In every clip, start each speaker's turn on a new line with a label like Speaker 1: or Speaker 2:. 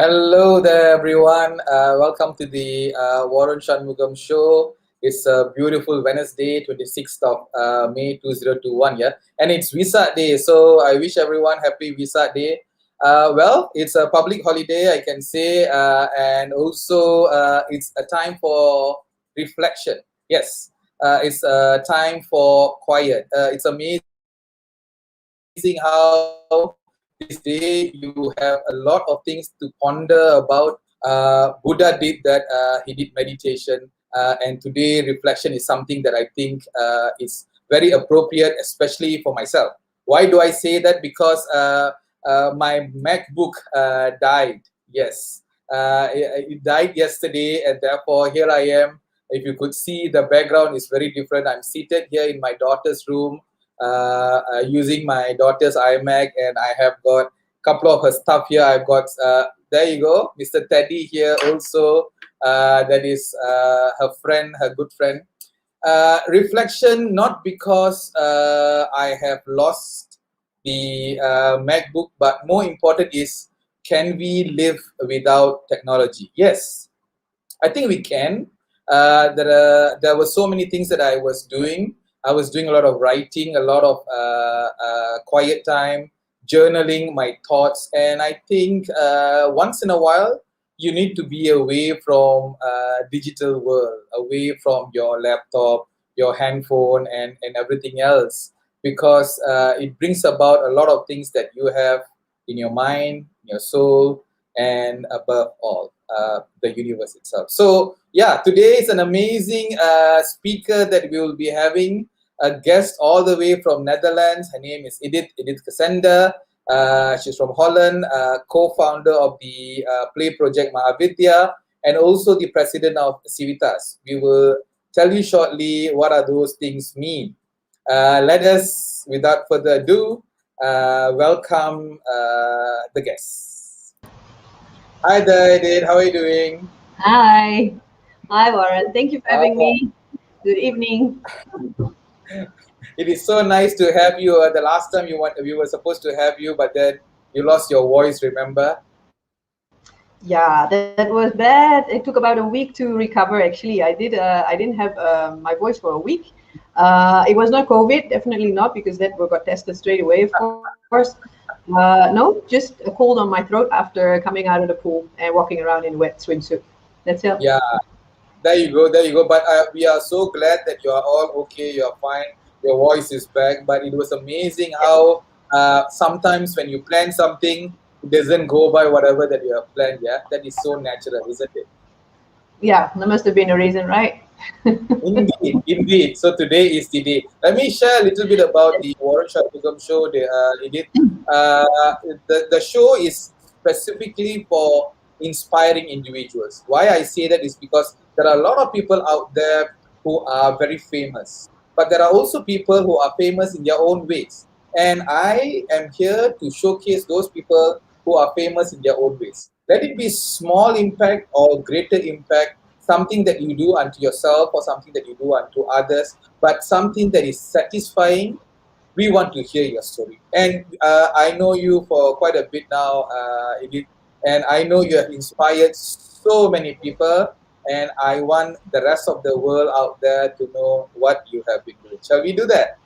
Speaker 1: Hello there, everyone. Welcome to the Waran Shanmugam show. It's a beautiful Wednesday, 26th of May 2021, yeah? And it's Visa Day, so I wish everyone happy Visa Day. Well, it's a public holiday, I can say, and also it's a time for reflection. Yes, it's a time for quiet. It's amazing how this day you have a lot of things to ponder about. Buddha did that, he did meditation, and today reflection is something that I think is very appropriate, especially for myself. Why do I say that? Because my MacBook died. Yes, it died yesterday, and therefore here I am. If you could see, the background is very different. I'm seated here in my daughter's room, using my daughter's iMac, and I have got a couple of her stuff here. I've got, there you go, Mr. Teddy here also. That is her friend, her good friend. Reflection, not because I have lost the MacBook, but more important is, can we live without technology? Yes, I think we can. There were so many things that I was doing. I was doing a lot of writing, a lot of quiet time, journaling my thoughts, and I think once in a while you need to be away from digital world, away from your laptop, your handphone, and everything else, because it brings about a lot of things that you have in your mind, your soul, and above all, the universe itself. So yeah, today is an amazing speaker that we will be having, a guest all the way from Netherlands. Her name is Edith Cassenda. She's from Holland, co-founder of the Play Project Mahavidya, and also the president of Civitas. We will tell you shortly what are those things mean. Let us, without further ado, welcome the guests. Hi there, Edith. How are you doing?
Speaker 2: Hi. Hi, Warren. Thank you for
Speaker 1: Uh,
Speaker 2: having me. Good evening.
Speaker 1: it is so nice to have you. The last time we were supposed to have you, but then you lost your voice. Remember?
Speaker 2: Yeah, that was bad. It took about a week to recover. Actually, I didn't have my voice for a week. It was not COVID, definitely not, because that we got tested straight away, of course. No, just a cold on my throat after coming out of the pool and walking around in a wet swimsuit. That's it.
Speaker 1: Yeah. There you go. There you go. But we are so glad that you are all okay. You are fine. Your voice is back. But it was amazing how sometimes when you plan something, it doesn't go by whatever that you have planned. Yeah, that is so natural, isn't it?
Speaker 2: Yeah, there must have been a reason, right?
Speaker 1: Indeed, indeed. So today is the day. Let me share a little bit about the Warren Shanmugam show. The show is specifically for inspiring individuals. Why I say that is because there are a lot of people out there who are very famous, but there are also people who are famous in their own ways. And I am here to showcase those people who are famous in their own ways. Let it be small impact or greater impact, something that you do unto yourself or something that you do unto others, but something that is satisfying. We want to hear your story. And I know you for quite a bit now, Edith, and I know you have inspired so many people, and I want the rest of the world out there to know what you have been doing. Shall we do that?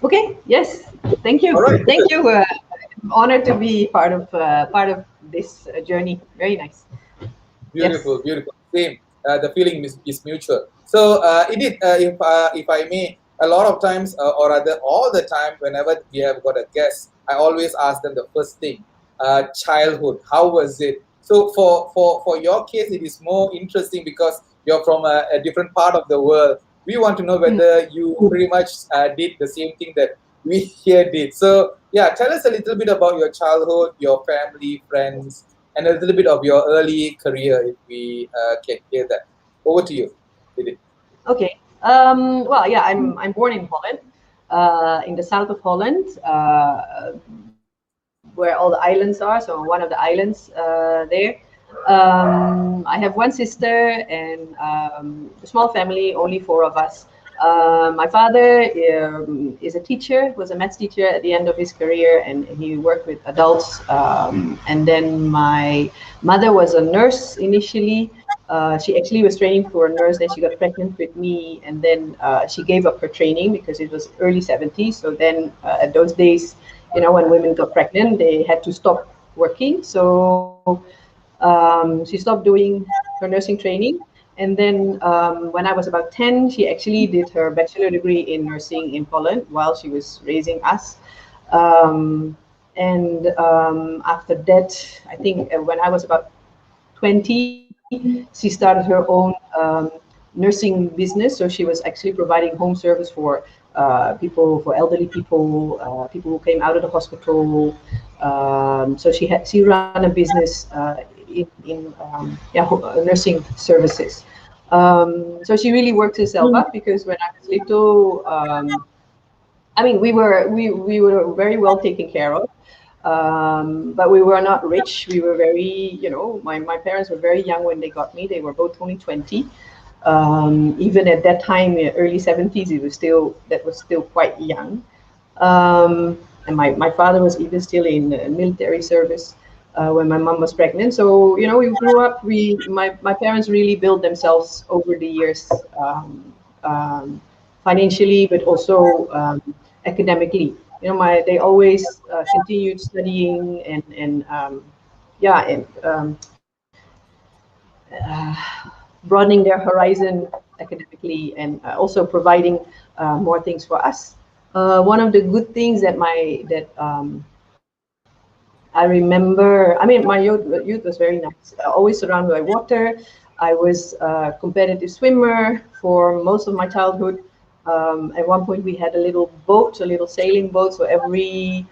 Speaker 2: Okay. Yes. Thank
Speaker 1: All
Speaker 2: you.
Speaker 1: right,
Speaker 2: Thank
Speaker 1: good.
Speaker 2: you. I'm honored to be part of this journey. Very nice. Yes.
Speaker 1: Beautiful, beautiful. Same. The feeling is mutual. So, Edith, if I may, a lot of times, or rather all the time, whenever we have got a guest, I always ask them the first thing: childhood. How was it? So, for your case, it is more interesting because you're from a different part of the world. We want to know
Speaker 2: Hmm.
Speaker 1: whether you pretty much did the same thing that we here did. So, yeah, tell us a little bit about your childhood, your family, friends, and a little bit of your early career, if we can hear that. Over to you, Edith.
Speaker 2: Okay. Well, yeah, I'm born in Holland, in the south of Holland, where all the islands are. So one of the islands there. I have one sister and a small family, only four of us. My father is a teacher, was a maths teacher at the end of his career, and he worked with adults. And then my mother was a nurse initially. She actually was training for a nurse, then she got pregnant with me, and then she gave up her training because it was early 70s. So then at those days, when women got pregnant, they had to stop working. So she stopped doing her nursing training. And then when I was about 10, she actually did her bachelor degree in nursing in Poland while she was raising us. Um, and after that, I think when I was about 20, she started her own nursing business. So she was actually providing home service for people, for elderly people, people who came out of the hospital. So she ran a business in nursing services. So she really worked herself up because when I was little, I mean, we were very well taken care of, but we were not rich. We were very, my parents were very young when they got me. They were both only 20. Even at that time, early 70s, that was still quite young. And my father was even still in military service when my mom was pregnant. So we grew up. My parents really built themselves over the years, um, financially, but also academically. They always continued studying and yeah, and uh, broadening their horizon academically, and also providing more things for us. One of the good things that I remember, I mean, my youth was very nice. Always surrounded by water. I was a competitive swimmer for most of my childhood. At one point, we had a little boat, a little sailing boat. So every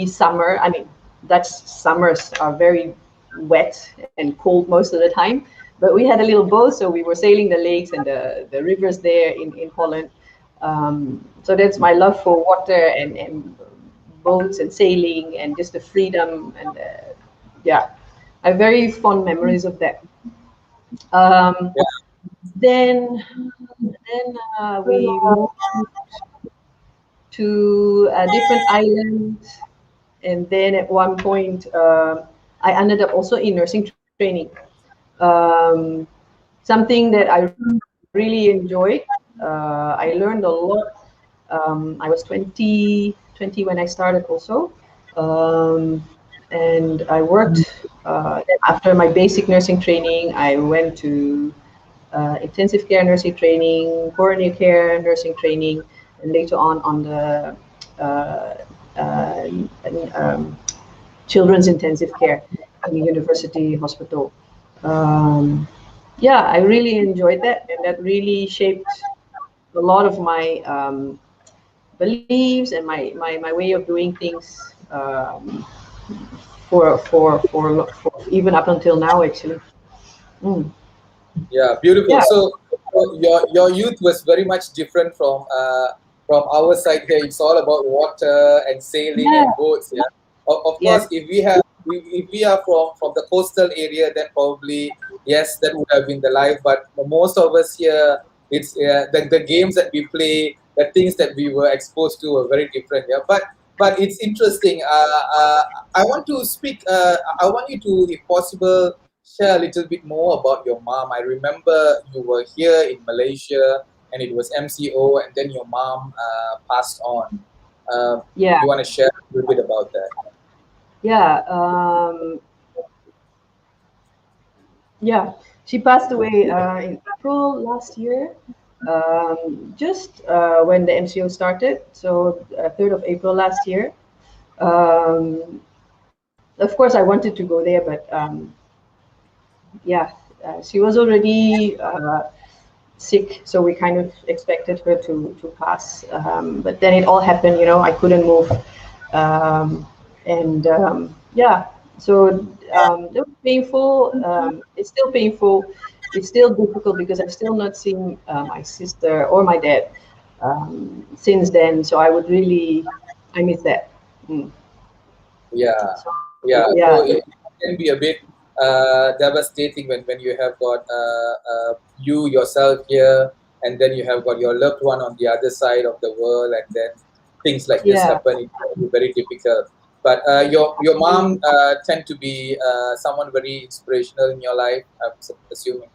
Speaker 2: summer, I mean, Dutch summers are very wet and cold most of the time. But we had a little boat, so we were sailing the lakes and the rivers there in Holland. So that's my love for water and boats and sailing and just the freedom and yeah, I have very fond memories of that. Um, then we moved to a different island, and then at one point I ended up also in nursing training. Um, Something that I really enjoyed. I learned a lot. I was 20 when I started also. Um, and I worked, after my basic nursing training, I went to intensive care nursing training, coronary care nursing training, and later on the uh, uh, um, children's intensive care in the university hospital. Um, yeah, I really enjoyed that, and that really shaped a lot of my beliefs and my way of doing things, for even up until now, actually. Mm.
Speaker 1: Yeah, beautiful.
Speaker 2: Yeah,
Speaker 1: So your youth was very much different from our side here. It's all about water and sailing
Speaker 2: yeah,
Speaker 1: and boats. Yeah. Of course,
Speaker 2: yes,
Speaker 1: if we are from the coastal area, then probably yes, that would have been the life. But most of us here, it's the games that we play, the things that we were exposed to were very different. Yeah. But it's interesting. I want to speak. I want you to, if possible, share a little bit more about your mom. I remember you were here in Malaysia and it was MCO, and then your mom passed on.
Speaker 2: yeah,
Speaker 1: You want to share a little bit about that?
Speaker 2: yeah. Yeah, she passed away in April last year, just when the MCO started. So 3rd of April last year. Um, of course, I wanted to go there, but yeah, she was already sick, so we kind of expected her to pass. But then it all happened. I couldn't move, and yeah, so it was painful. It's still painful. It's still difficult because I've still not seen my sister or my dad since then. So I miss that. Mm.
Speaker 1: Yeah,
Speaker 2: So
Speaker 1: yeah.
Speaker 2: yeah,
Speaker 1: So it can be a bit devastating when you have got you yourself here and then you have got your loved one on the other side of the world, and then things like this
Speaker 2: Yeah.
Speaker 1: happen. It can be very difficult. But your mom tend to be someone very inspirational in your life, I'm assuming.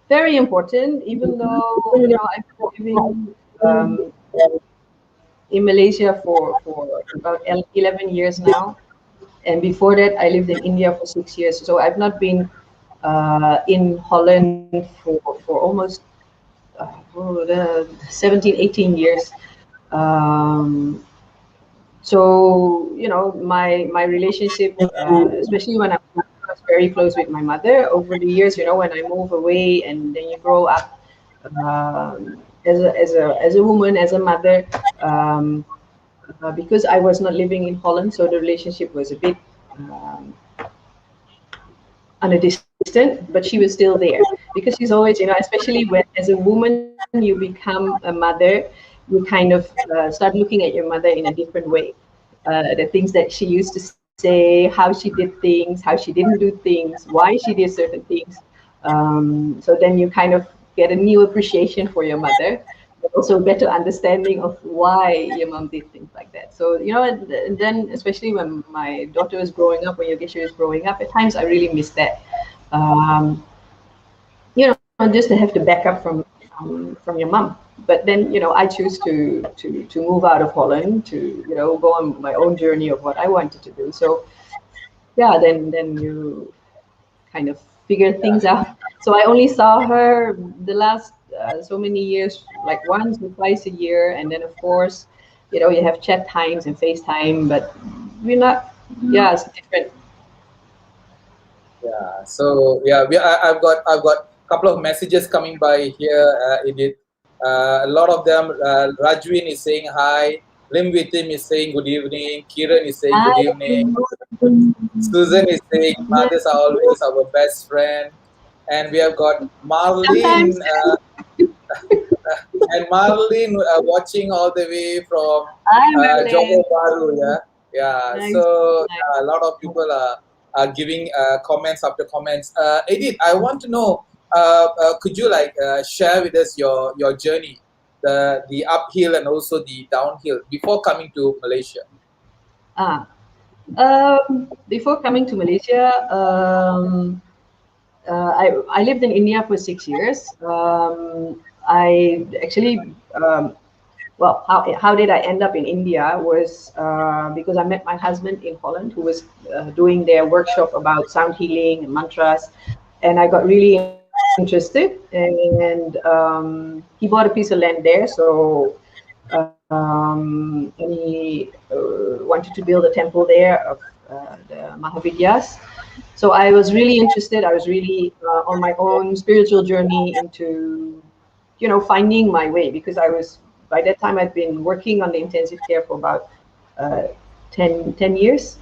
Speaker 2: Very important, even though, I've been living in Malaysia for about 11 years now. And before that, I lived in India for 6 years. So I've not been in Holland for almost 17, 18 years. Um, so, my relationship, especially when I was very close with my mother over the years, when I move away and then you grow up as a woman, as a mother, um, because I was not living in Holland, so the relationship was a bit um, on a distant, but she was still there because she's always, especially when as a woman you become a mother, you kind of start looking at your mother in a different way. The things that she used to say, how she did things, how she didn't do things, why she did certain things. So then you kind of get a new appreciation for your mother, but also a better understanding of why your mom did things like that. So, and then especially when my daughter was growing up, when Yogesha was growing up, at times I really miss that. Um, just to have the backup from your mom. But then, I choose to move out of Holland to, go on my own journey of what I wanted to do. So yeah, then you kind of figure things
Speaker 1: Yeah.
Speaker 2: out. So I only saw her the last so many years, like once or twice a year, and then of course, you have chat times and FaceTime, but we're not. Yeah, it's different.
Speaker 1: Yeah. So yeah, I've got a couple of messages coming by here, Edith. A lot of them. Rajwin is saying hi. Lim Vitim is saying good evening. Kiran is saying good
Speaker 2: I
Speaker 1: evening. Susan is saying mothers are always our best friend. And we have got Marlene,
Speaker 2: sometimes
Speaker 1: and Marlene watching all the way from
Speaker 2: I'm Marilyn.
Speaker 1: Johor Bahru. Yeah, yeah.
Speaker 2: Nice,
Speaker 1: So
Speaker 2: nice.
Speaker 1: a lot of people are giving comments after comments. Edith, I want to know. Could you like share with us your journey, the uphill and also the downhill before coming to Malaysia?
Speaker 2: Ah, before coming to Malaysia, I lived in India for 6 years. I actually, well, how did I end up in India was because I met my husband in Holland, who was doing their workshop about sound healing and mantras, and I got really interested. And he bought a piece of land there, so and he wanted to build a temple there of the Mahavidyas. So I was really interested. I was really on my own spiritual journey into, finding my way, because I was, by that time I'd been working on the intensive care for about uh, 10 years.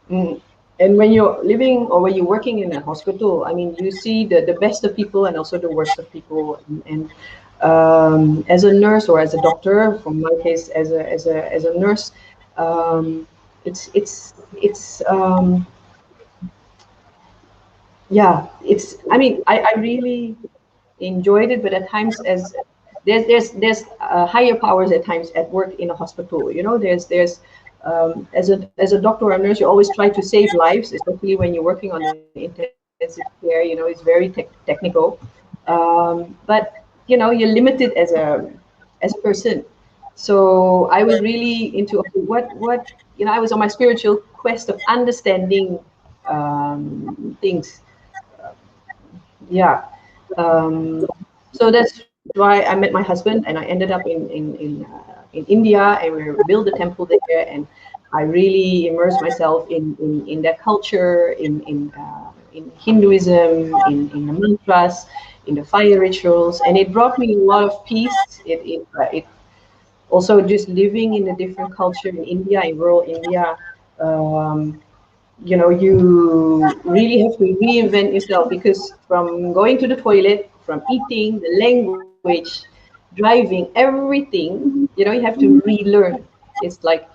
Speaker 2: Mm. And when you're living or when you're working in a hospital, I mean, you see the best of people and also the worst of people. And as a nurse or as a doctor, from my case, as a nurse, um, it's yeah, it's. I mean, I really enjoyed it, but at times, as there's higher powers at times at work in a hospital. There's as a doctor or a nurse, you always try to save lives, especially when you're working on the intensive care. It's very technical, but you're limited as a person. So I was really into, okay, what I was on my spiritual quest of understanding things. Yeah. Um, so that's why I met my husband, and I ended up in India, and we built the temple there, and I really immersed myself in that culture, in Hinduism, in the mantras, in the fire rituals, and it brought me a lot of peace. It also, just living in a different culture in India, in rural India. Um, you really have to reinvent yourself, because from going to the toilet, from eating, the language, driving, everything, you have to relearn. It's like,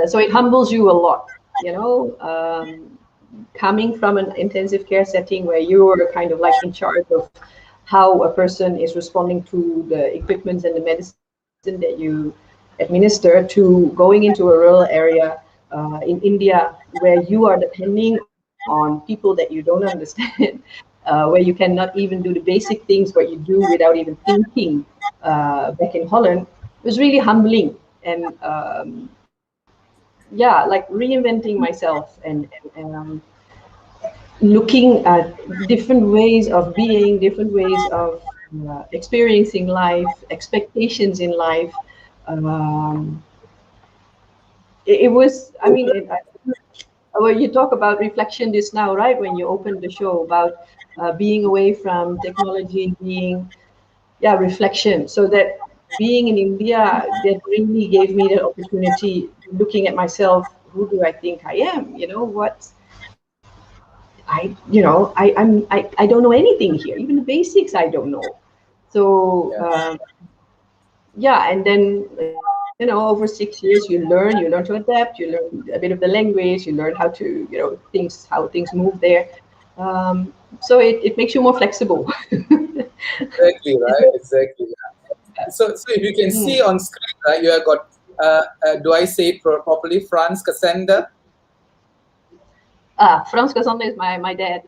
Speaker 2: so it humbles you a lot, coming from an intensive care setting where you are kind of like in charge of how a person is responding to the equipments and the medicine that you administer, to going into a rural area in India where you are depending on people that you don't understand, where you cannot even do the basic things what you do without even thinking back in Holland, it was really humbling. And yeah, like reinventing myself and looking at different ways of being, different ways of experiencing life, expectations in life. Um, it was, I mean, well, you talk about reflection just now, right? When you opened the show about being away from technology, being, yeah, reflection. So that being in India, that really gave me the opportunity, looking at myself, who do I think I am? You know, what I don't know anything here. Even the basics I don't know. So
Speaker 1: Yeah.
Speaker 2: yeah, and then over 6 years you learn to adapt, you learn a bit of the language, you learn how to how things move there. So it makes you more flexible.
Speaker 1: Exactly, right? Exactly. Yeah. So if you can see
Speaker 2: Mm.
Speaker 1: on screen, right, you have got, do I say it properly? Franz Cassandra.
Speaker 2: Frans Cassandra is my dad.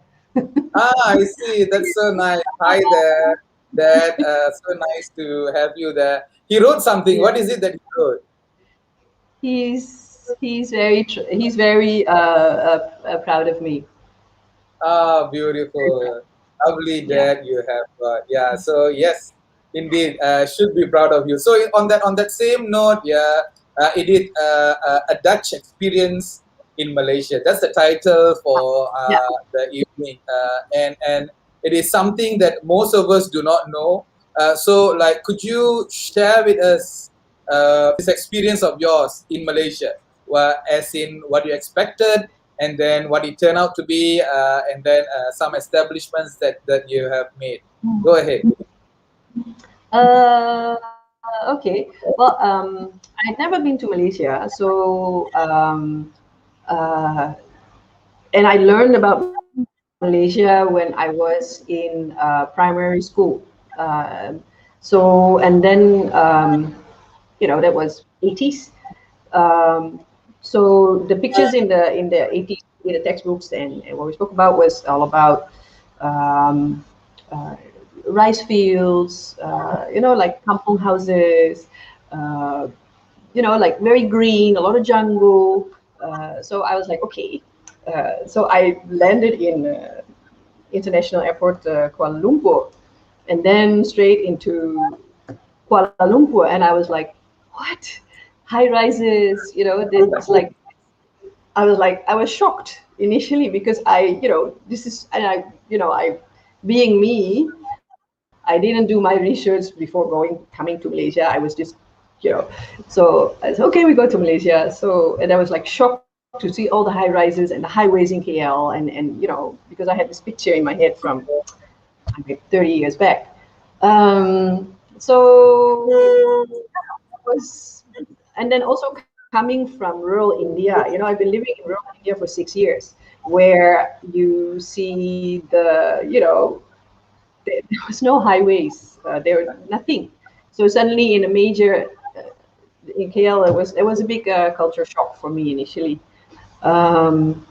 Speaker 1: I see. That's so nice. Hi there. Dad, so nice to have you there. He wrote something. What
Speaker 2: Yeah,
Speaker 1: is it that he wrote?
Speaker 2: he's very proud of me.
Speaker 1: Ah,
Speaker 2: Very proud.
Speaker 1: beautiful. Lovely
Speaker 2: Yeah.
Speaker 1: dad you have got. Yeah. So yes, indeed, should be proud of you. So on that same note, yeah, it is a Dutch experience in Malaysia. That's the title for
Speaker 2: Yeah.
Speaker 1: the evening, and it is something that most of us do not know. So, like, could you share with us this experience of yours in Malaysia, as in what you expected, and then what it turned out to be, and then some establishments that you have made. Go ahead.
Speaker 2: Okay. Well, I'd never been to Malaysia, so uh, and I learned about Malaysia when I was in primary school. Um, so and then that was 80s. Um, so the pictures in the 80s in the textbooks and what we spoke about was all about um, uh, rice fields, like kampong houses, uh, like very green, a lot of jungle. So I was like, okay. So I landed in international airport Kuala Lumpur, and then straight into Kuala Lumpur, and I was like, what? High rises, it's like I was shocked initially because this is, and being me, I didn't do my research before coming to Malaysia. I was just, so I said, okay, we go to Malaysia. So, and I was like shocked to see all the high rises and the highways in KL, and because I had this picture in my head from like 30 years back. So was, and then also coming from rural India, I've been living in rural India for 6 years, where you see there was no highways, there was nothing. So suddenly in a major, in KL, it was a big culture shock for me initially. Um,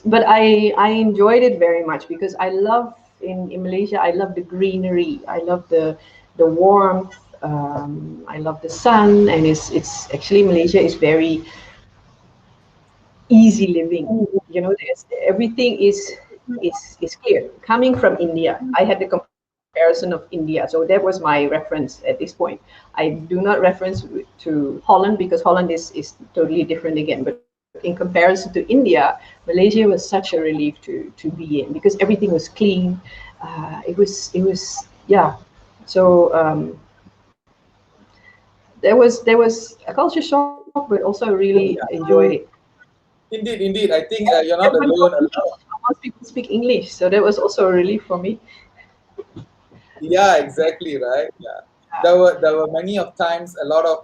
Speaker 2: but I enjoyed it very much because I love in Malaysia. I love the greenery. I love the warmth. I love the sun, and it's actually Malaysia is very easy living. Everything is clear. Coming from India, I had the comparison of India, so that was my reference at this point. I do not reference to Holland because Holland is totally different again. But in comparison to India, Malaysia was such a relief to be in because everything was clean. It was yeah. So there was a culture shock, but also I really enjoyed it.
Speaker 1: Indeed. I think you're not
Speaker 2: Everybody
Speaker 1: alone.
Speaker 2: talks English. Most people speak English, so that was also a relief for me.
Speaker 1: Yeah, exactly, right. Yeah, there were many of times, a lot of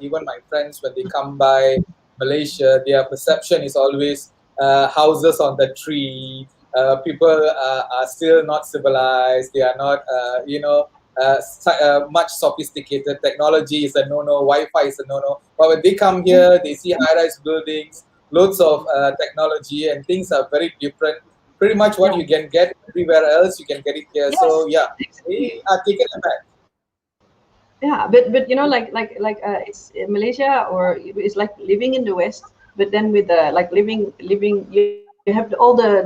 Speaker 1: even my friends, when they come by Malaysia, their perception is always houses on the tree, people are still not civilized. They are not, much sophisticated. Technology is a no-no. Wi-Fi is a no-no. But when they come here, they see high-rise buildings, loads of technology, and things are very different. Pretty much what
Speaker 2: Yeah.
Speaker 1: you can get everywhere else, you can get it here. So
Speaker 2: Yes,
Speaker 1: yeah,
Speaker 2: exactly.
Speaker 1: they are taken aback.
Speaker 2: Yeah, but it's Malaysia, or it's like living in the West, but then with the like living you have all the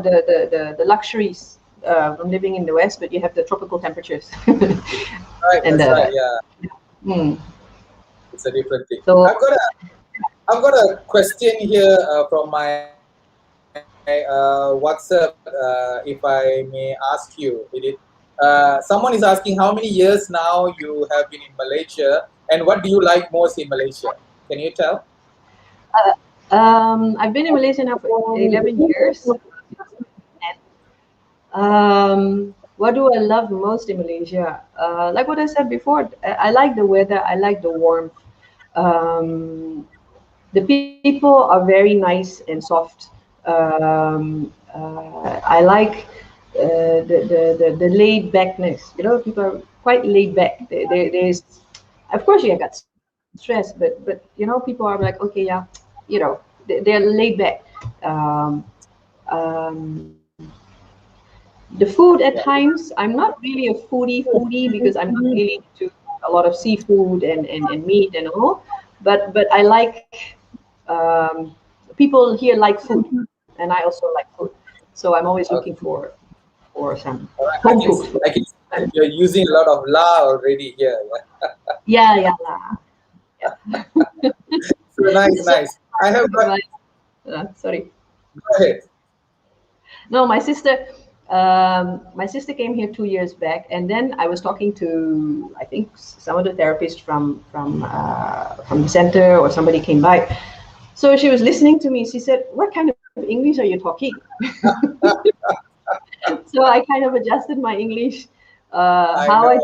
Speaker 2: luxuries from living in the West, but you have the tropical temperatures
Speaker 1: Right,
Speaker 2: and
Speaker 1: that's right. Yeah,
Speaker 2: mm,
Speaker 1: it's a different thing.
Speaker 2: so
Speaker 1: I've got a question here from my WhatsApp. If I may ask you, Edith. Someone is asking how many years now you have been in Malaysia, and what do you like most in Malaysia? Can you tell?
Speaker 2: I've been in Malaysia now for 11 years. What do I love most in Malaysia? Like what I said before, I like the weather. I like the warmth. Um, the people are very nice and soft. I like the laid backness. You know, people are quite laid back. There's, of course, you got stress, but people are like, okay, yeah, they're laid back. Um, um, the food at
Speaker 1: Yeah.
Speaker 2: times, I'm not really a foodie because I'm not really into a lot of seafood and meat and all. But I like people here like food, and I also like food. So I'm always looking
Speaker 1: Okay.
Speaker 2: for some
Speaker 1: All right.
Speaker 2: home cooked food.
Speaker 1: I can see that you're using a lot of la already here. Yeah.
Speaker 2: Yeah, yeah, lah. Yeah.
Speaker 1: So nice,
Speaker 2: So
Speaker 1: nice. I have got.
Speaker 2: sorry.
Speaker 1: Go ahead.
Speaker 2: No, my sister came here 2 years back, and then I was talking to, I think, some of the therapists from the center, or somebody came by. So she was listening to me. She said, "What kind of English are you talking?" So I kind of adjusted my English,
Speaker 1: I know. Right?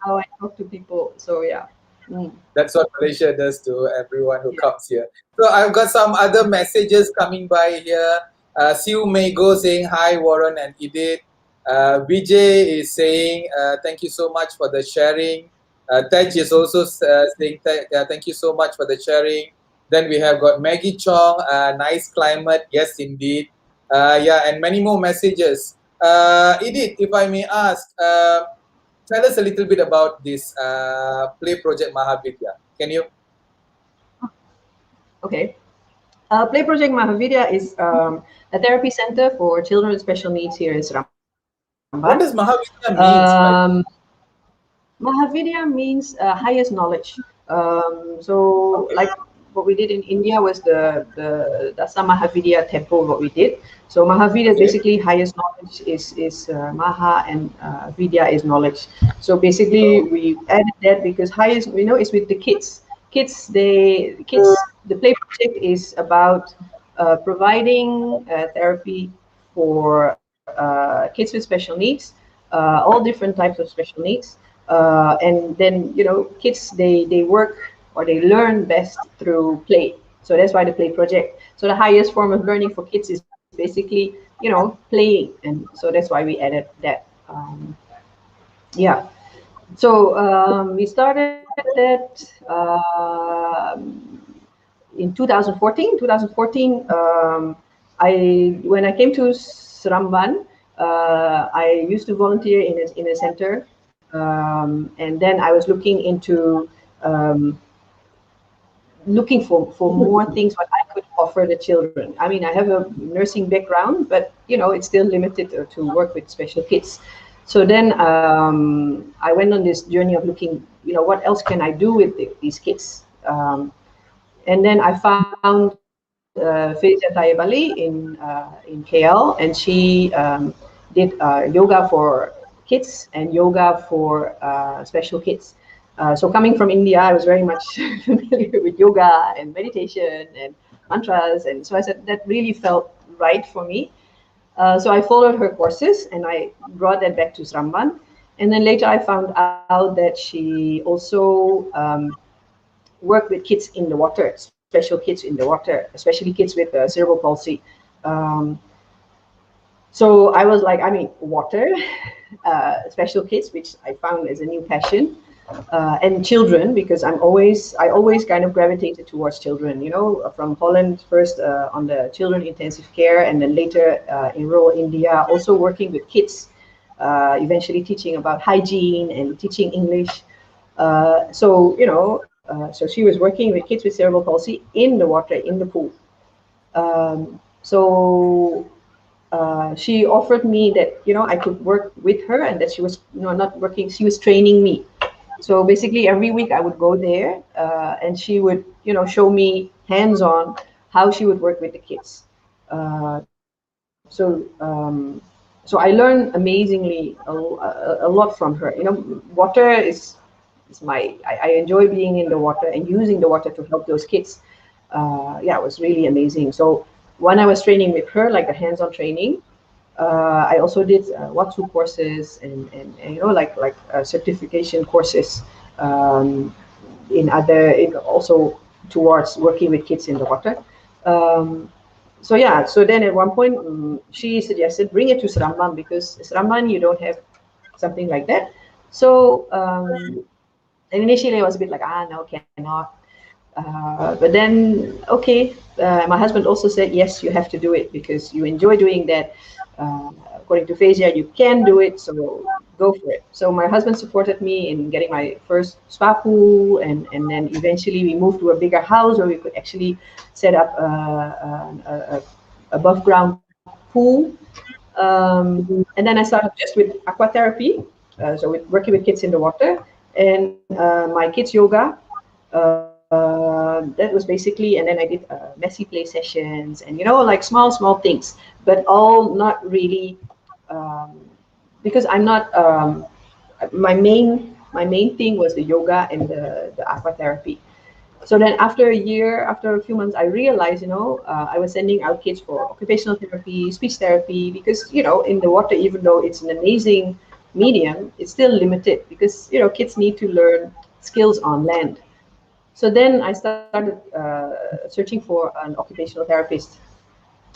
Speaker 2: how I talk to people. So yeah. Mm.
Speaker 1: That's what Malaysia does to everyone who
Speaker 2: Yeah.
Speaker 1: comes here. So I've got some other messages coming by here. Siu Meigo saying hi, Warren and Edith. Vijay is saying thank you so much for the sharing. Tej is also saying thank you so much for the sharing. Then we have got Maggie Chong, nice climate. Yes, indeed. Yeah, and many more messages. Edith, if I may ask, tell us a little bit about this play project Mahavidya. Can you?
Speaker 2: Okay. Play Project Mahavidya is a therapy center for children with special needs here in Seremban.
Speaker 1: What does Mahavidya means, by
Speaker 2: Um, Mahavidya means highest knowledge. So,
Speaker 1: Okay.
Speaker 2: like what we did in India was the Dasa Mahavidya temple. What we did. So Mahavidya is
Speaker 1: Okay.
Speaker 2: basically highest knowledge is Maha, and Vidya is knowledge. So basically
Speaker 1: Oh,
Speaker 2: we added that because highest is with the kids. Kids. The play project is about providing therapy for kids with special needs, all different types of special needs. And then kids, they work or they learn best through play. So that's why the play project. So the highest form of learning for kids is basically playing, and so that's why we added that. Yeah. So we started that in 2014. 2014, when I came to Sramban, I used to volunteer in a center, and then I was um, looking for more things what I could offer the children. I mean, I have a nursing background, but it's still limited to work with special kids. So then I went on this journey of looking, what else can I do with these kids? And then I found Felicia Tayebali in KL, and she did yoga for kids and yoga for special kids. So coming from India, I was very much familiar with yoga and meditation and mantras, and so I said that really felt right for me. So I followed her courses and I brought that back to Sramban. And then later I found out that she also worked with kids in the water, special kids in the water, especially kids with cerebral palsy. Um, So I was like, I mean, water, special kids, which I found as a new passion, and children, because I always kind of gravitated towards children. You know, from Holland first on the children intensive care, and then later in rural India, also working with kids, eventually teaching about hygiene and teaching English. So you know, so she was working with kids with cerebral palsy in the water, in the pool. So she offered me that I could work with her, and that she was not working, she was training me. So basically every week I would go there, and she would show me hands on how she would work with the kids. So I learned amazingly a lot from her. Water is I enjoy being in the water and using the water to help those kids. Yeah, it was really amazing. So when I was training with her, like the hands-on training, I also did Watsu courses and certification courses, um, in also towards working with kids in the water. Um, so yeah, so then at one point she suggested bring it to Sramban, because Sramban you don't have something like that. So and initially I was a bit like, no, cannot. But then, okay, my husband also said, yes, you have to do it because you enjoy doing that. According to Phasia, you can do it, so go for it. So my husband supported me in getting my first spa pool, and then eventually we moved to a bigger house where we could actually set up a above ground pool. And then I started just with aquatherapy, so with working with kids in the water, and my kids yoga. That was basically, and then I did messy play sessions, and like small things, but all not really, um, because I'm not. My main thing was the yoga and the aquatherapy. So then after a year, after a few months, I realized, I was sending out kids for occupational therapy, speech therapy, because, in the water, even though it's an amazing medium, it's still limited because, kids need to learn skills on land. So then I started searching for an occupational therapist.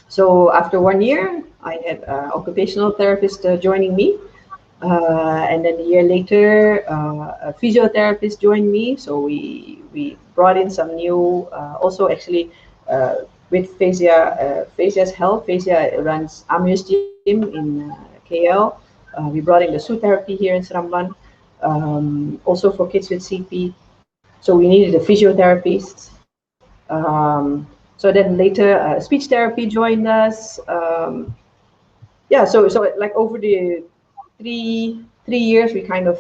Speaker 2: So after 1 year, I had an occupational therapist joining me. And then a year later, a physiotherapist joined me. So we brought in some new, also actually with Phasia's help. Phasia runs Amir's Gym in KL. We brought in the Su therapy here in Seramban, also for kids with CP. So we needed a physiotherapist. So then later, speech therapy joined us. Yeah, so like over the three years, we kind of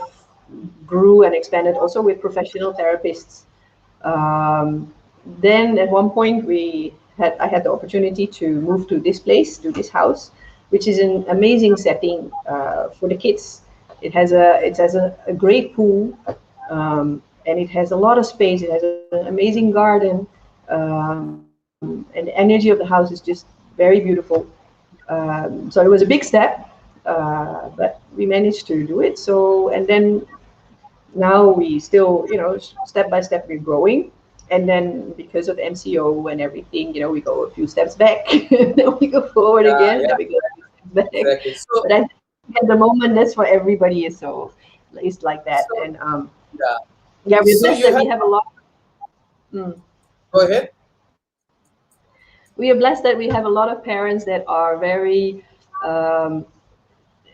Speaker 2: grew and expanded also with professional therapists. Um, then at one point, I had the opportunity to move to this place, to this house, which is an amazing setting for the kids. It has a great pool, and it has a lot of space. It has an amazing garden, and the energy of the house is just very beautiful. So it was a big step, but we managed to do it. So, and then now we still, step by step we're growing. And then because of MCO and everything, we go a few steps back, then we go forward
Speaker 1: Yeah,
Speaker 2: again, then
Speaker 1: yeah,
Speaker 2: we go a few steps back.
Speaker 1: exactly. So,
Speaker 2: But I think at the moment, that's for everybody. So it's like that.
Speaker 1: so
Speaker 2: And
Speaker 1: yeah.
Speaker 2: yeah, we're
Speaker 1: So
Speaker 2: blessed
Speaker 1: you
Speaker 2: that
Speaker 1: have,
Speaker 2: we have a lot. Mm.
Speaker 1: go ahead.
Speaker 2: We are blessed that we have a lot of parents that are very um,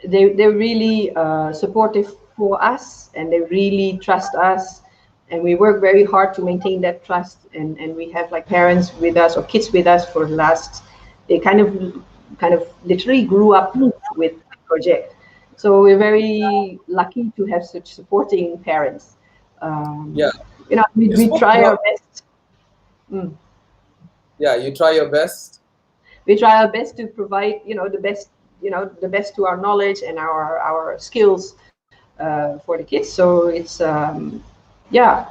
Speaker 2: they're really supportive for us, and they really trust us, and we work very hard to maintain that trust, and we have like parents with us or kids with us for the last, they kind of literally grew up with the project. So we're very lucky to have such supporting parents. um,
Speaker 1: Yeah, you
Speaker 2: we
Speaker 1: spoke
Speaker 2: try our
Speaker 1: about,
Speaker 2: best. Mm.
Speaker 1: yeah, you try your best.
Speaker 2: We try our best to provide the best to our knowledge and our skills for the kids. So yeah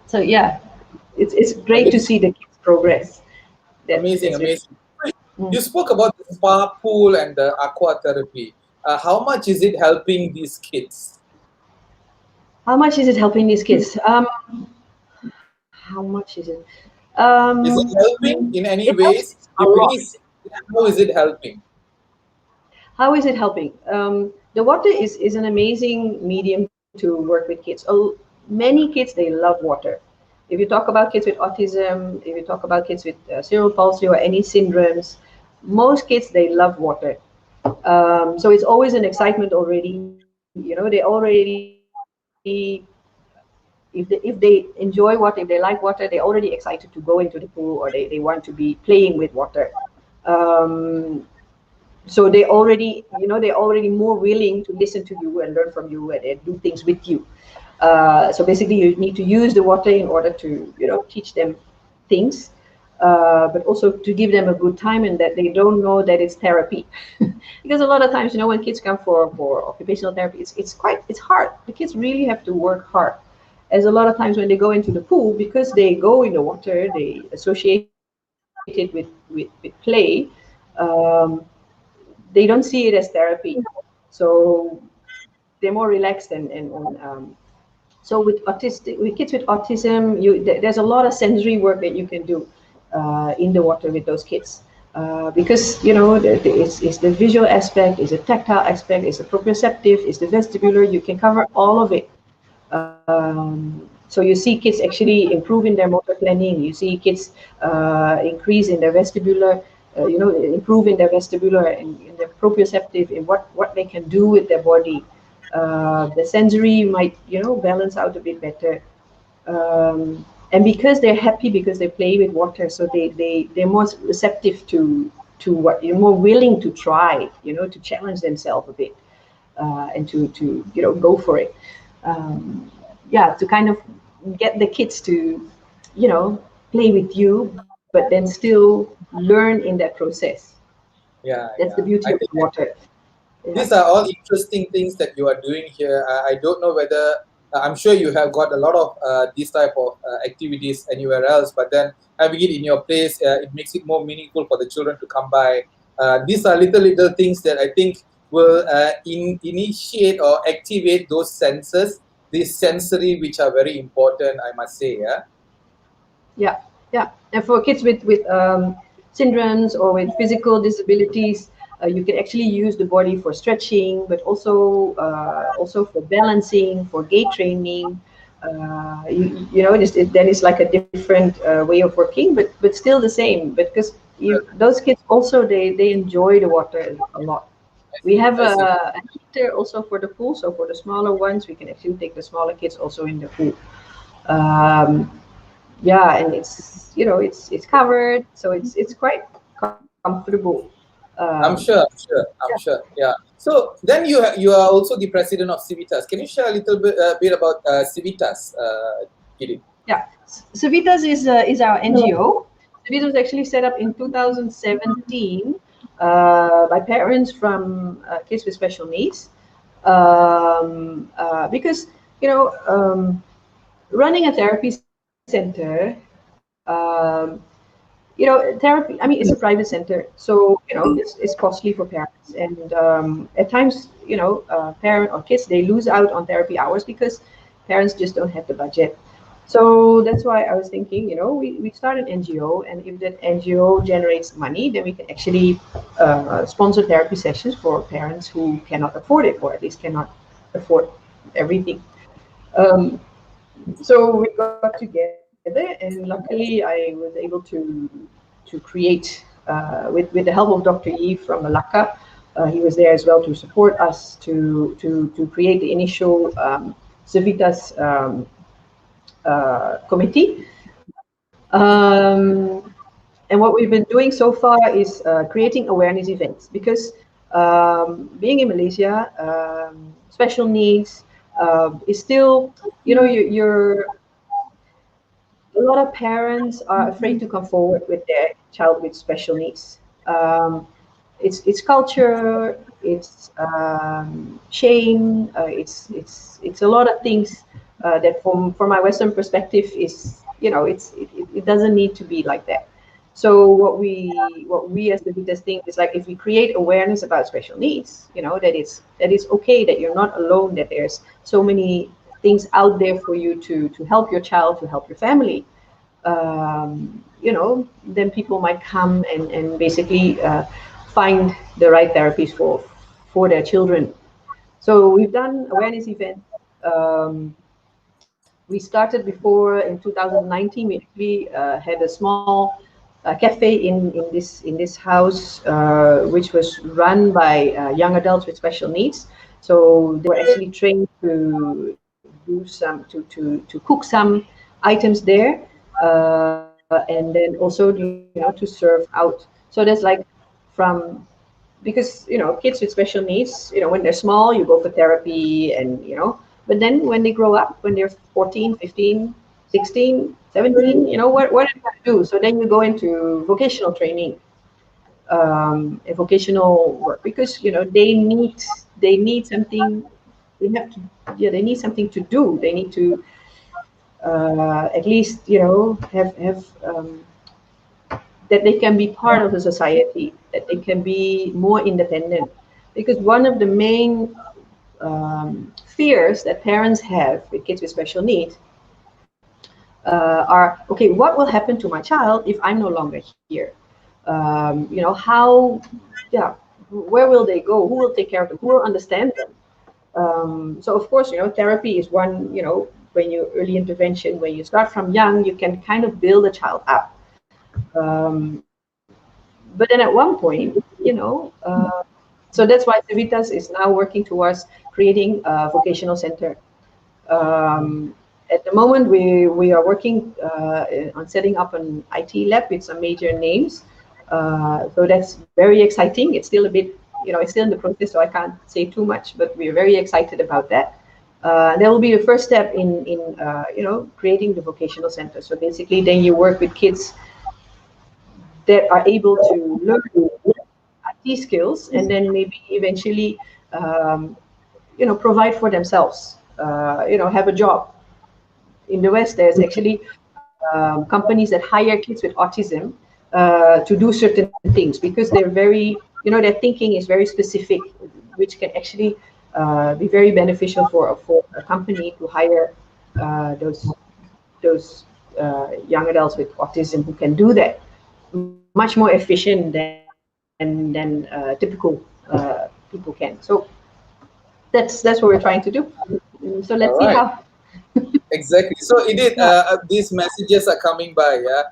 Speaker 2: so yeah it's great to
Speaker 1: Amazing,
Speaker 2: see the kids progress.
Speaker 1: amazing,
Speaker 2: That's really.
Speaker 1: amazing.
Speaker 2: Mm.
Speaker 1: You spoke about the spa pool and the aqua therapy. How much is it helping these kids?
Speaker 2: How much is it helping these kids? How much is it?
Speaker 1: Is it helping in any
Speaker 2: It helps
Speaker 1: ways?
Speaker 2: a
Speaker 1: If
Speaker 2: lot.
Speaker 1: yes, how is it helping?
Speaker 2: How is it helping? The water is an amazing medium to work with kids. Many kids, they love water. If you talk about kids with autism, if you talk about kids with cerebral palsy or any syndromes, most kids, they love water. So it's always an excitement already. They already, if they enjoy water, if they like water, they're already excited to go into the pool, or they want to be playing with water. Um, so they're already more willing to listen to you and learn from you and do things with you. So basically you need to use the water in order to teach them things, but also to give them a good time, and that they don't know that it's therapy. Because a lot of times, when kids come for occupational therapy, it's hard. The kids really have to work hard. As a lot of times when they go into the pool, because they go in the water, they associate it with play. um, they don't see it as therapy. So they're more relaxed, so with kids with autism, there's a lot of sensory work that you can do in the water with those kids, because it's the visual aspect, it's the tactile aspect, it's the proprioceptive, it's the vestibular. You can cover all of it. So you see kids actually improve in their motor planning. You see kids increase in their vestibular, improve in their vestibular and in their proprioceptive, in what they can do with their body. The sensory might, balance out a bit better. And because they're happy, because they play with water, so they're more receptive to what you're, more willing to try, to challenge themselves a bit, and to go for it. Yeah, to kind of get the kids to, play with you, but then still learn in that process.
Speaker 1: Yeah,
Speaker 2: That's the
Speaker 1: yeah.
Speaker 2: beauty
Speaker 1: I
Speaker 2: of
Speaker 1: think
Speaker 2: water. Yeah.
Speaker 1: these are all interesting things that you are doing here. I don't know whether I'm sure you have got a lot of these type of activities anywhere else, but then having it in your place, it makes it more meaningful for the children to come by. These are little things that I think will initiate or activate those senses, these sensory, which are very important, I must say. Yeah.
Speaker 2: Yeah, yeah. And for kids with syndromes or with physical disabilities, you can actually use the body for stretching, but also for balancing, for gait training. Then it's like a different way of working, but still the same. But because those kids also, they enjoy the water a lot. We have
Speaker 1: I see.
Speaker 2: a heater also for the pool, so for the smaller ones, we can actually take the smaller kids also in the pool. Um, yeah, and it's covered, so it's quite comfortable. um
Speaker 1: I'm sure. Yeah. So then you are also the president of Civitas. Can you share a little bit about Civitas, Giri?
Speaker 2: yeah, Civitas is our NGO. Civitas was actually set up in 2017 by parents from kids with special needs, because you know running a therapy center, um, therapy, I mean, it's a private center, so it's costly for parents, and at times, parent or kids, they lose out on therapy hours because parents just don't have the budget. So that's why I was thinking, we start an NGO, and if that NGO generates money, then we can actually sponsor therapy sessions for parents who cannot afford it, or at least cannot afford everything. Um, so we got together, and luckily I was able to create, with the help of Dr. Yi from Malacca. He was there as well to support us to create the initial Civitas committee. And what we've been doing so far is creating awareness events, because being in Malaysia, special needs is still, you're a lot of parents are afraid to come forward with their child with special needs. Um, it's culture, it's shame, it's a lot of things that from my Western perspective is, it doesn't need to be like that. So what we as the leaders think is, like, if we create awareness about special needs, that it's okay, that you're not alone, that there's so many things out there for you to help your child, to help your family. Then people might come and basically find the right therapies for their children. So we've done awareness events. Um, we started before in 2019. We actually had a small cafe in this house, which was run by young adults with special needs. So they were actually trained to do some to cook some items there, and then also to serve out. So there's like from because kids with special needs, when they're small you go for therapy, and but then when they grow up, when they're 14, 15, 16, 17, what do you have to do? So then you go into vocational training, and vocational work, because they need something. They have to, yeah, they need something to do. They need to at least have that they can be part of the society, that they can be more independent. Because one of the main fears that parents have with kids with special needs are, okay, what will happen to my child if I'm no longer here? How, yeah, where will they go? Who will take care of them? Who will understand them? So of course, therapy is one, when you early intervention, when you start from young, you can kind of build a child up. But then at one point, so that's why Civitas is now working towards creating a vocational center. At the moment, we are working on setting up an IT lab with some major names. So that's very exciting. It's still a bit, it's still in the process, so I can't say too much, but we're very excited about that. That will be the first step in creating the vocational center. So basically, then you work with kids that are able to learn IT skills, and then maybe eventually, provide for themselves. Have a job. In the West, there's actually companies that hire kids with autism to do certain things, because they're very, their thinking is very specific, which can actually be very beneficial for a company to hire those young adults with autism who can do that much more efficient than typical people can. So that's what we're trying to do. So let's see
Speaker 1: All
Speaker 2: how.
Speaker 1: right. Exactly. So indeed,
Speaker 2: Yeah.
Speaker 1: these messages are coming by. Yeah.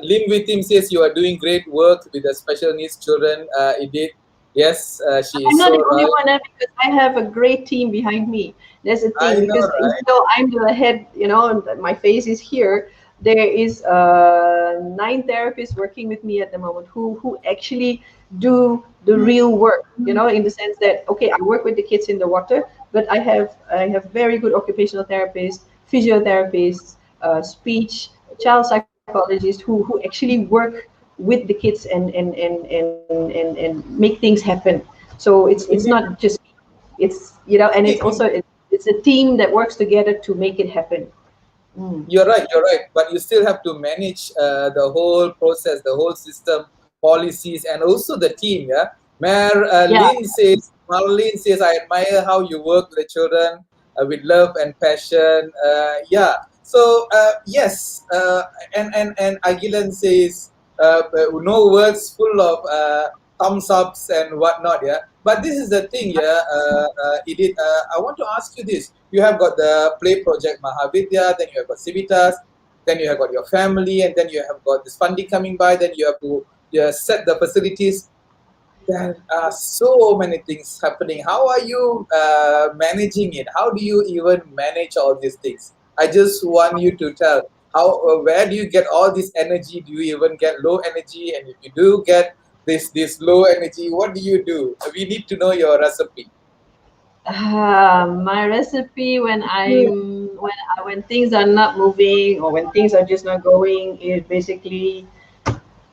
Speaker 1: Lim Witim says you are doing great work with the special needs children. Indeed, yes, she
Speaker 2: I'm
Speaker 1: is
Speaker 2: not
Speaker 1: so
Speaker 2: the only
Speaker 1: right.
Speaker 2: one, because I have a great team behind me. That's the
Speaker 1: I
Speaker 2: thing,
Speaker 1: know,
Speaker 2: because even
Speaker 1: right?
Speaker 2: though I'm the head, and my face is here, there is 9 therapists working with me at the moment who actually do the real work. In the sense that, okay, I work with the kids in the water, but I have very good occupational therapists, physiotherapists, speech, child psychologists who actually work with the kids and make things happen. So it's
Speaker 1: Indeed,
Speaker 2: not just me. And it's
Speaker 1: indeed,
Speaker 2: also it's a team that works together to make it happen. Mm.
Speaker 1: you're right. You're right. But you still have to manage the whole process, the whole system, policies, and also the team. Yeah.
Speaker 2: Yeah.
Speaker 1: Marlene says, I admire how you work with the children with love and passion. Yeah. So yes, and Agilan says, no words, full of thumbs ups and whatnot. Yeah. But this is the thing. Yeah. Edith, I want to ask you this. You have got the play project Mahavidya, then you have got Civitas, then you have got your family, and then you have got this funding coming by. Then you have to set the facilities. There are so many things happening. How are you managing it? How do you even manage all these things? I just want you to tell where do you get all this energy? Do you even get low energy? And if you do get this low energy, what do you do? We need to know your recipe.
Speaker 2: My recipe when things are not moving, or when things are just not going, is basically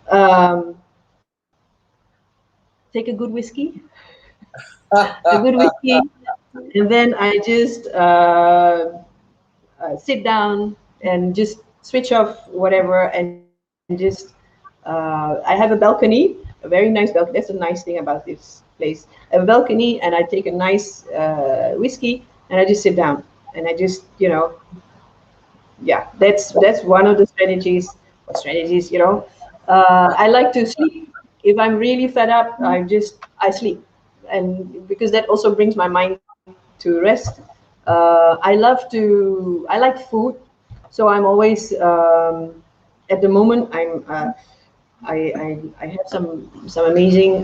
Speaker 2: um, take a good whiskey, a good whiskey, and then I just sit down and just switch off whatever, and just I have a balcony, a very nice balcony. That's a nice thing about this place. I have a balcony, and I take a nice whiskey, and I just sit down, and I just yeah, that's one of the strategies. What strategies, I like to sleep. If I'm really fed up, I sleep. and because that also brings my mind to rest. I like food, so I'm always at the moment I have some amazing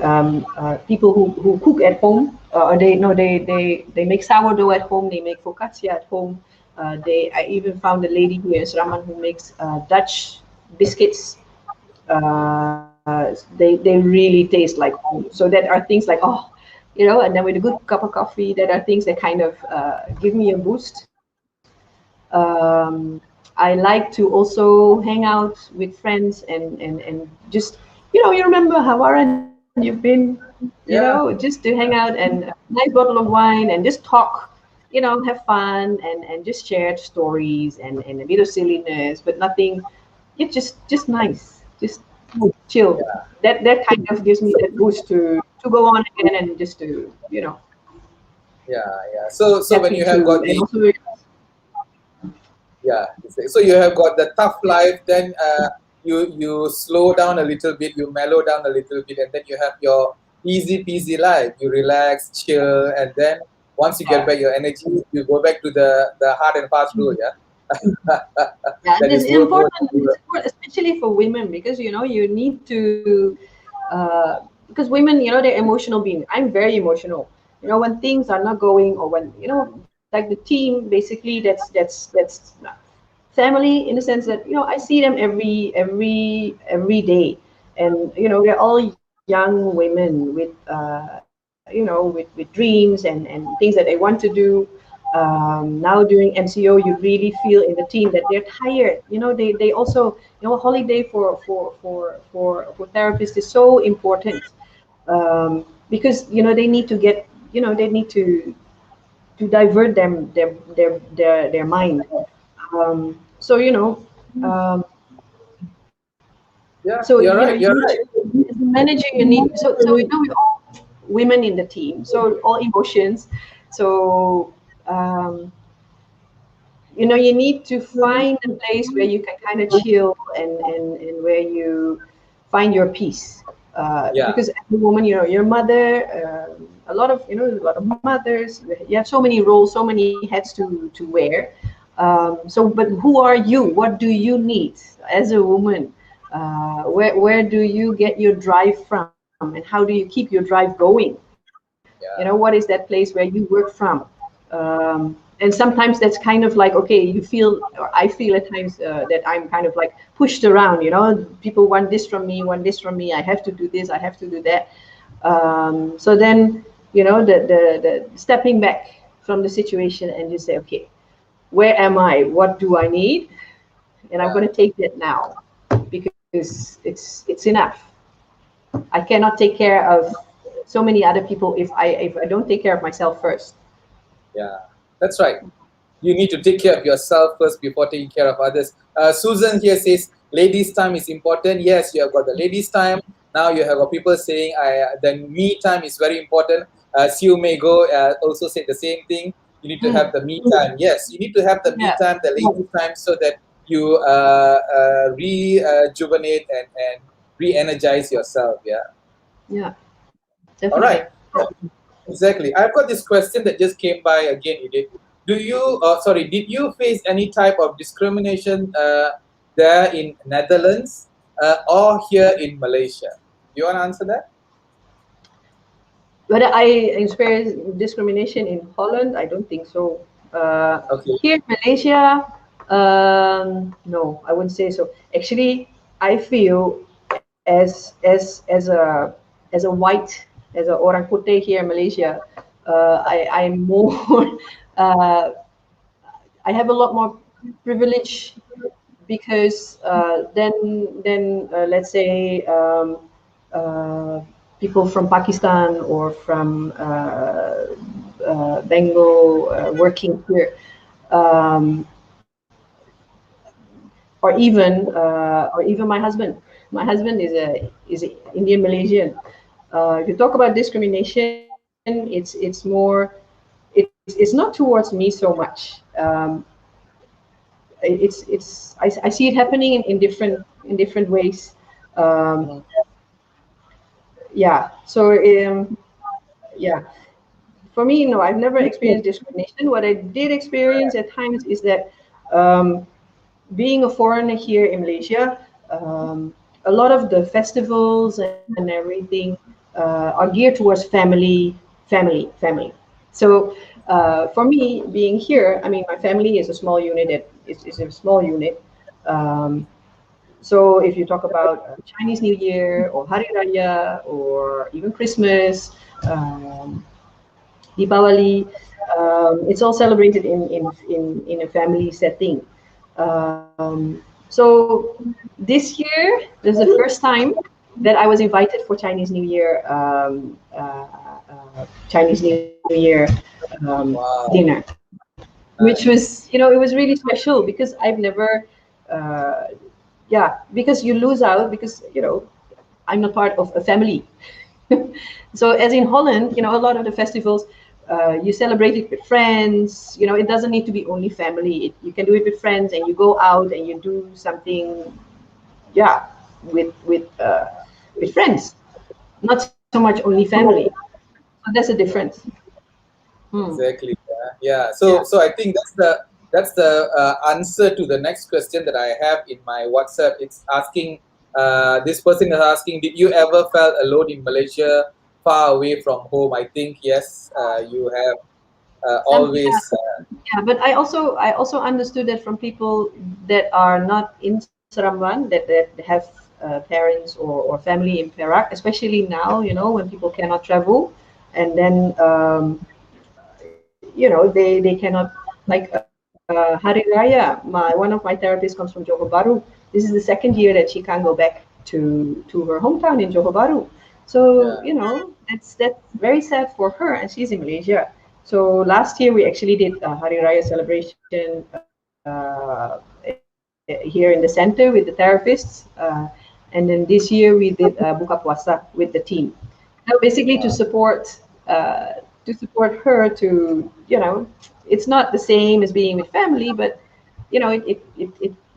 Speaker 2: people who cook at home. Or they no they make sourdough at home. They make focaccia at home. I even found a lady here in Sraman who makes Dutch biscuits. They really taste like home. So that are things like, oh, and then with a good cup of coffee, that are things that kind of give me a boost. I like to also hang out with friends and just, you remember how Waran you've been,
Speaker 1: Yeah,
Speaker 2: just to hang out and a nice bottle of wine and just talk, have fun and just share stories and a bit of silliness, but nothing. It's just nice, just chill.
Speaker 1: yeah,
Speaker 2: That kind of gives me that boost to go on again and just to,
Speaker 1: yeah. So when
Speaker 2: happy
Speaker 1: you have
Speaker 2: to,
Speaker 1: got
Speaker 2: and
Speaker 1: the,
Speaker 2: also,
Speaker 1: yeah, so you have got the tough life, then you slow down a little bit, you mellow down a little bit, and then you have your easy peasy life. You relax, chill, and then once you get back your energy, you go back to the hard and fast rule. Yeah,
Speaker 2: yeah, and
Speaker 1: that
Speaker 2: it's
Speaker 1: is work, work,
Speaker 2: important,
Speaker 1: work.
Speaker 2: especially for women, because you need to, because women, they're emotional beings. I'm very emotional. When things are not going, or when, like the team, basically, that's family, in the sense that, I see them every day, and they're all young women with with dreams and things that they want to do. Now during MCO, you really feel in the team that they're tired. They also, a holiday for therapists is so important, because they need to get, they need to divert their mind. So
Speaker 1: Yeah,
Speaker 2: so
Speaker 1: you're right.
Speaker 2: you
Speaker 1: You're
Speaker 2: need
Speaker 1: right.
Speaker 2: to, as a manager, you need, so we're all women in the team, so all emotions. So um, you need to find a place where you can kind of chill and where you find your peace.
Speaker 1: Yeah,
Speaker 2: Because at the moment, your mother, a lot of mothers, you have so many roles, so many hats to wear. But who are you? What do you need as a woman? Where do you get your drive from, and how do you keep your drive going? What is that
Speaker 1: yeah,
Speaker 2: place where you work from? And sometimes that's kind of like, okay, you feel, or I feel at times that I'm kind of like pushed around. People want this from me, want this from me. I have to do this, I have to do that. So then, the stepping back from the situation and just say, okay, where am I? What do I need? And I'm
Speaker 1: yeah.
Speaker 2: going to take that now, because it's enough. I cannot take care of so many other people if I don't take care of myself first.
Speaker 1: Yeah, that's right. You need to take care of yourself first before taking care of others. Susan here says, ladies' time is important. Yes, you have got the ladies' time. Now you have got people saying, the me time is very important. Siu May Go also said the same thing. You need to have the me time. Yes, you need to have the me
Speaker 2: Yeah,
Speaker 1: time, the ladies' time, so that you rejuvenate and re-energize yourself. Yeah.
Speaker 2: yeah,
Speaker 1: All
Speaker 2: definitely.
Speaker 1: right. Exactly. I've got this question that just came by again, Edith. Did you face any type of discrimination there in Netherlands or here in Malaysia? You want to answer that?
Speaker 2: Whether I experience discrimination in Holland, I don't think so.
Speaker 1: Okay.
Speaker 2: Here in Malaysia, no, I wouldn't say so. Actually, I feel as a white, as a orang putih here in Malaysia, I'm more uh, I have a lot more privilege, because then let's say uh, people from Pakistan or from Bengal working here, um, or even my husband. My husband is a Indian Malaysian. If you talk about discrimination, it's more, it's not towards me so much. I see it happening in different ways. Um,
Speaker 1: Mhm.
Speaker 2: yeah. So yeah. For me, no, I've never experienced discrimination. What I did experience at times is that um, being a foreigner here in Malaysia, a lot of the festivals and everything are geared towards family. So for me, being here, I mean, my family is a small unit. Is a small unit. Um, so if you talk about Chinese New Year or Hari Raya or even Christmas, um, Deepavali, it's all celebrated in a family setting. So this year, this is the first time that I was invited for Chinese New Year, Chinese New Year dinner,
Speaker 1: Wow.
Speaker 2: which was,
Speaker 1: Nice.
Speaker 2: it was really special because I've never, uh, yeah, because you lose out because, I'm not part of a family. So as in Holland, a lot of the festivals, you celebrate it with friends. It doesn't need to be only family. You can do it with friends, and you go out and you do something, yeah, with friends. Not so much only family. So that's a difference. Hmm.
Speaker 1: Exactly. Yeah.
Speaker 2: Yeah.
Speaker 1: So I think that's the answer to the next question that I have in my WhatsApp. It's asking. This person is asking, did you ever felt alone in Malaysia, far away from home? I think yes. You have
Speaker 2: Yeah,
Speaker 1: always.
Speaker 2: yeah, but I also understood that from people that are not in Saramban, that have parents or family in Perak, especially now, when people cannot travel, and then they cannot, like Hari Raya. One of my therapists comes from Johor Bahru. This is the second year that she can't go back to her hometown in Johor Bahru. So
Speaker 1: Yeah.
Speaker 2: that's very sad for her, and she's in Malaysia. So last year we actually did a Hari Raya celebration here in the center with the therapists, and then this year we did Buka Puasa with the team. Basically
Speaker 1: Wow.
Speaker 2: to support her to, it's not the same as being with family, but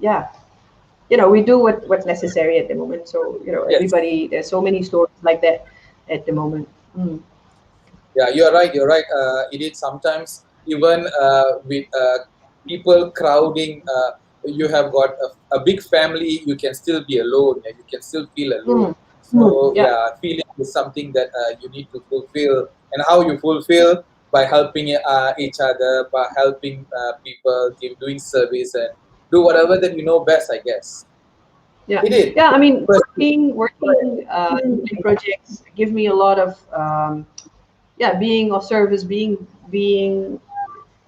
Speaker 2: yeah, we do what's necessary at the moment. So
Speaker 1: Yes.
Speaker 2: everybody, there's so many stories like that at the moment. Mm.
Speaker 1: Yeah, you're right. You're right. It is sometimes even with people crowding. You have got a big family. You can still be alone. Yeah, you can still feel alone.
Speaker 2: Mm.
Speaker 1: So
Speaker 2: Yeah.
Speaker 1: yeah, feeling is something that you need to fulfill, and how you fulfill by helping each other, by helping people, doing service, and do whatever that you know best. I guess
Speaker 2: Yeah,
Speaker 1: it is.
Speaker 2: yeah. I mean,
Speaker 1: First,
Speaker 2: working in projects give me a lot of yeah, being of service, being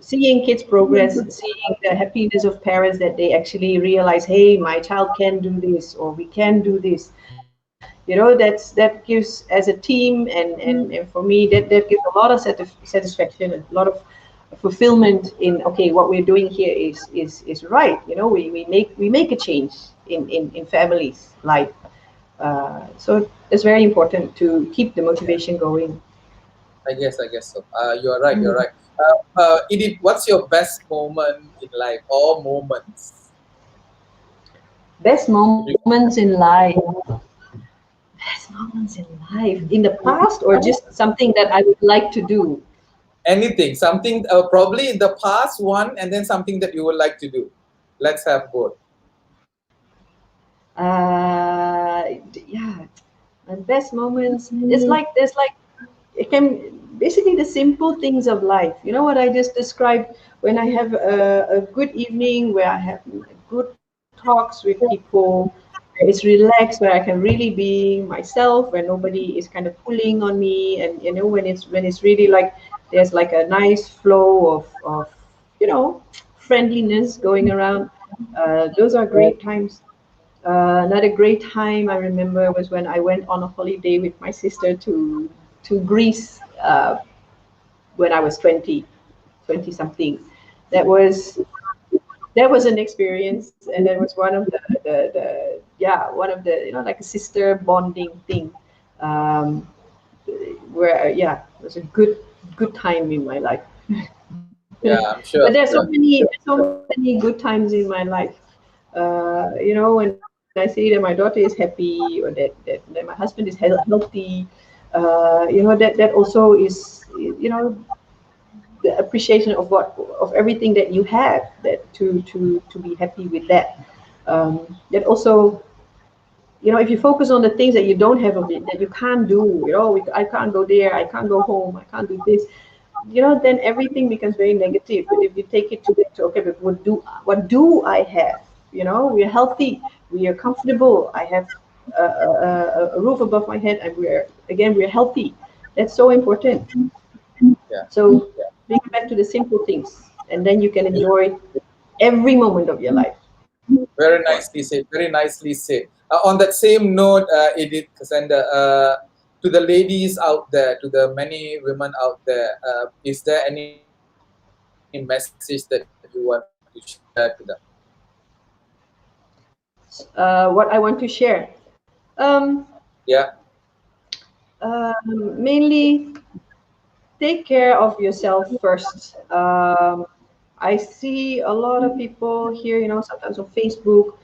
Speaker 2: seeing kids progress, seeing the happiness of parents that they actually realize, hey, my child can do this, or we can do this. That gives, as a team, and for me, that gives a lot of satisfaction and a lot of fulfillment in, okay, what we're doing here is right. We make a change in families' life. So it's very important to keep the
Speaker 1: yeah,
Speaker 2: motivation going.
Speaker 1: I guess so. You're right. You're
Speaker 2: Mm.
Speaker 1: right. Edith, what's your best moment in life or moments?
Speaker 2: Best
Speaker 1: If you,
Speaker 2: moments in life. Best moments in life. In the past, or just something that I would like to do?
Speaker 1: anything, something, probably in the past one, and then something that you would like to do. Let's have both.
Speaker 2: Yeah, my best moments. There's like it can basically the simple things of life. You know what I just described, when I have a good evening where I have good talks with people, where it's relaxed, where I can really be myself, where nobody is kind of pulling on me, and when it's really like there's like a nice flow of friendliness going around. Those are great times. Another great time I remember was when I went on a holiday with my sister to Greece, when I was 20 something. That was that was an experience, and that was one of the yeah, one of the, like a sister bonding thing, um, where, yeah, it was a good time in my life.
Speaker 1: Yeah,
Speaker 2: But
Speaker 1: I'm sure.
Speaker 2: there's so many good times in my life. When I say that my daughter is happy, or that my husband is healthy, That also is, the appreciation of everything that you have, that to be happy with that. That also, if you focus on the things that you don't have, that you can't do, I can't go there, I can't go home, I can't do this, then everything becomes very negative. But if you take it to okay, but what do I have? We're healthy, we are comfortable, I have a roof above my head, and we're healthy. That's so important.
Speaker 1: Yeah.
Speaker 2: So bring it back to the simple things, and then you can enjoy every moment of your life.
Speaker 1: Very nicely said. Very nicely said. On that same note, Edith, Cassandra, to the ladies out there, to the many women out there, is there any message that you want to share to them?
Speaker 2: What I want to share, um,
Speaker 1: Yeah.
Speaker 2: mainly take care of yourself first. I see a lot of people here, sometimes on Facebook,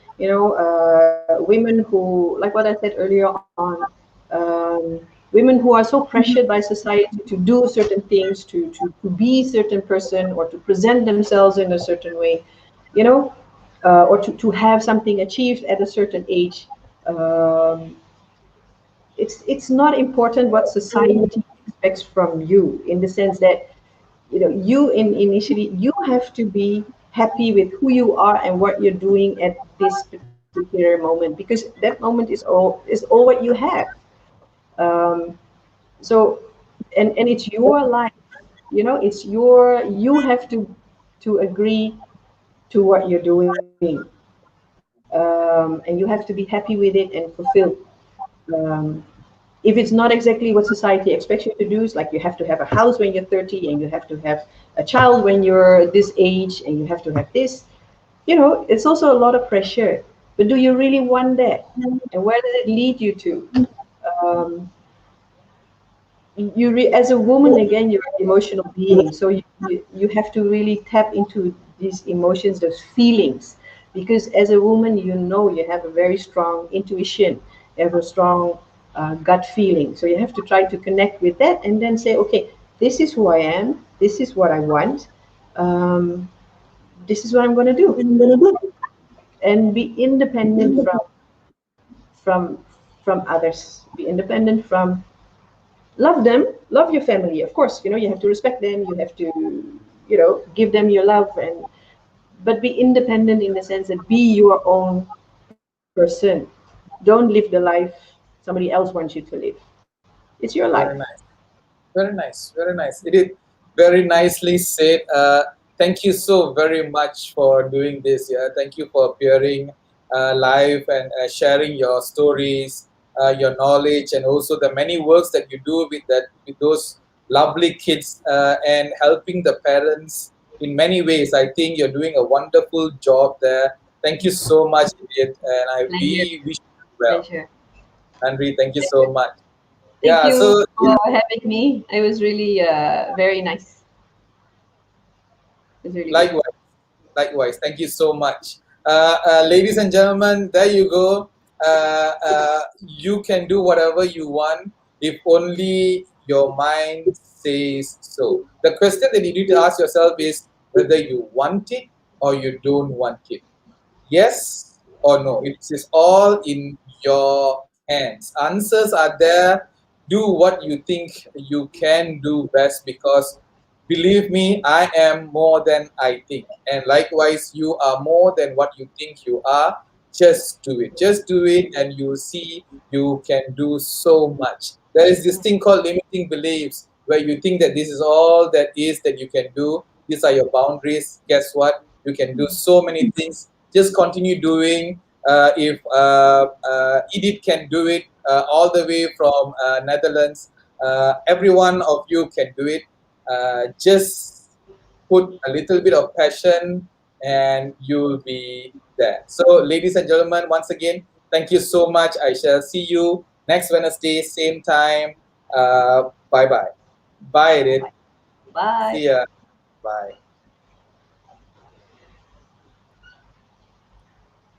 Speaker 2: women who, like what I said earlier on, um, women who are so pressured by society to do certain things, to be a certain person, or to present themselves in a certain way, you know, or to have something achieved at a certain age. Um, it's not important what society expects from you, in the sense that, initially you have to be happy with who you are and what you're doing at this particular moment, because that moment is all what you have. um, so, and it's your life, you have to agree to what you're doing, and you have to be happy with it and fulfilled. um, if it's not exactly what society expects you to do, it's like you have to have a house when you're 30, and you have to have a child when you're this age, and you have to have this. It's also a lot of pressure. But do you really want that? And where does it lead you to? Um, as a woman, again, you're an emotional being, so you have to really tap into these emotions, those feelings, because as a woman, you have a very strong intuition, you have a strong gut feeling. So you have to try to connect with that, and then say, okay, this is who I am, this is what I want, um, this is what I'm going to do, and be independent from from others, be independent from, love them, love your family, of course. You have to respect them, you have to, give them your love, and but be independent, in the sense that be your own person. Don't live the life somebody else wants you to live. It's your life.
Speaker 1: Very nice. Very nice. Very nice. It is very nicely said. Thank you so very much for doing this. Yeah. Thank you for appearing live and sharing your stories, your knowledge, and also the many works that you do with those lovely kids and helping the parents in many ways. I think you're doing a wonderful job there. Thank you so much, Idiot, and
Speaker 2: Pleasure.
Speaker 1: we wish you well.
Speaker 2: Pleasure.
Speaker 1: Henry, thank you so much.
Speaker 2: Thank
Speaker 1: Yeah.
Speaker 2: you
Speaker 1: So
Speaker 2: for having me. It was really very nice. It was really good.
Speaker 1: likewise. Likewise, thank you so much. Ladies and gentlemen, there you go. You can do whatever you want if only your mind says so. The question that you need to ask yourself is whether you want it or you don't want it. Yes or no. It is all in your hands. Answers are there. Do what you think you can do best, because believe me, I am more than I think. And likewise, you are more than what you think you are. Just do it. Just do it, and you will see you can do so much. There is this thing called limiting beliefs, where you think that this is all that is that you can do. These are your boundaries. Guess what? You can do so many things. Just continue doing. If Edith can do it all the way from Netherlands, every one of you can do it. Just put a little bit of passion and you'll be there. So, ladies and gentlemen, once again, thank you so much. I shall see you next Wednesday, same time. Bye bye. Bye, Edith.
Speaker 2: Bye.
Speaker 1: See ya. Bye.